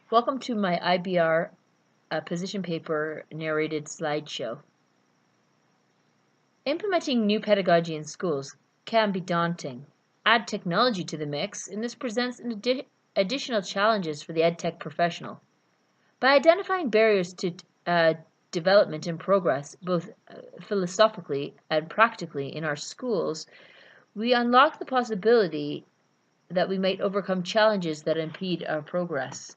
Welcome to my IBR position paper narrated slideshow. Implementing new pedagogy in schools can be daunting. Add technology to the mix, and this presents additional challenges for the EdTech professional. By identifying barriers to development and progress, both philosophically and practically in our schools, we unlock the possibility that we might overcome challenges that impede our progress.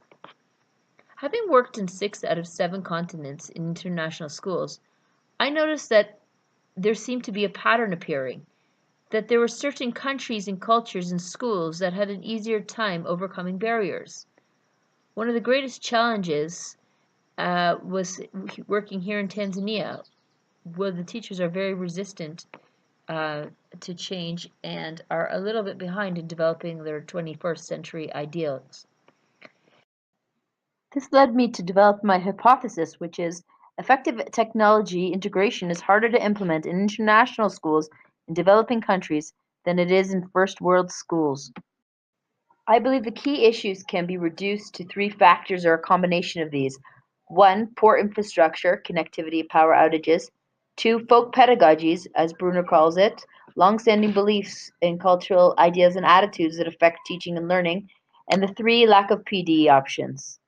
Having worked in 6 out of 7 continents in international schools, I noticed that there seemed to be a pattern appearing, that there were certain countries and cultures and schools that had an easier time overcoming barriers. One of the greatest challenges was working here in Tanzania, where the teachers are very resistant to change and are a little bit behind in developing their 21st century ideals. This led me to develop my hypothesis, which is effective technology integration is harder to implement in international schools in developing countries than it is in first world schools. I believe the key issues can be reduced to 3 factors or a combination of these. 1. Poor infrastructure, connectivity, power outages. 2. Folk pedagogies, as Bruner calls it, long-standing beliefs in cultural ideas and attitudes that affect teaching and learning. And the 3. Lack of PD options.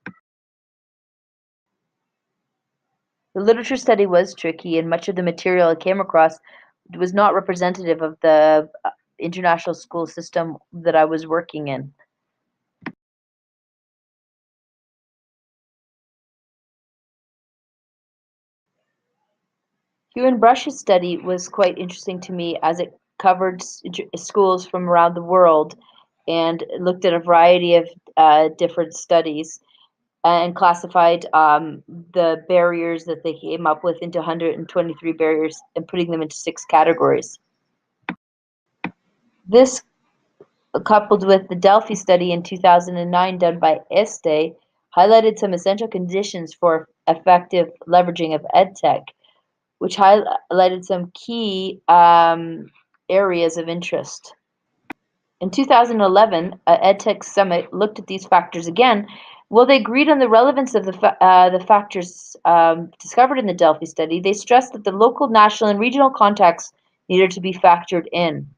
The literature study was tricky, and much of the material I came across was not representative of the international school system that I was working in. Hugh Brush's study was quite interesting to me as it covered schools from around the world and looked at a variety of different studies and classified the barriers that they came up with into 123 barriers and putting them into 6 categories. This, coupled with the Delphi study in 2009 done by ESTE, highlighted some essential conditions for effective leveraging of EdTech, which highlighted some key areas of interest. In 2011, EdTech Summit looked at these factors again. While they agreed on the relevance of the factors discovered in the Delphi study, they stressed that the local, national, and regional contexts needed to be factored in.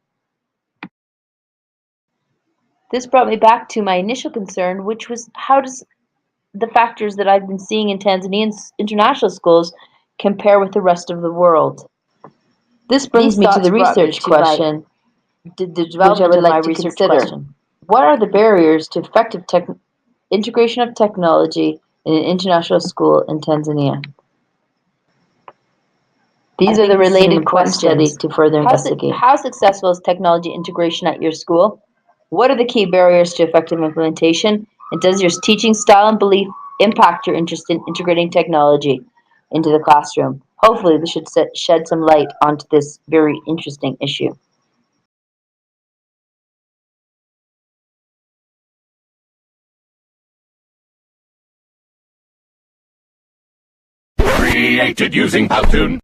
This brought me back to my initial concern, which was how does the factors that I've been seeing in Tanzanian international schools compare with the rest of the world? This brings me to the research question, which I would like to consider. What are the barriers to effective integration of technology in an international school in Tanzania? These are the related questions to further investigate. How successful is technology integration at your school? What are the key barriers to effective implementation? And does your teaching style and belief impact your interest in integrating technology into the classroom? Hopefully, this should shed some light onto this very interesting issue. Created using Powtoon.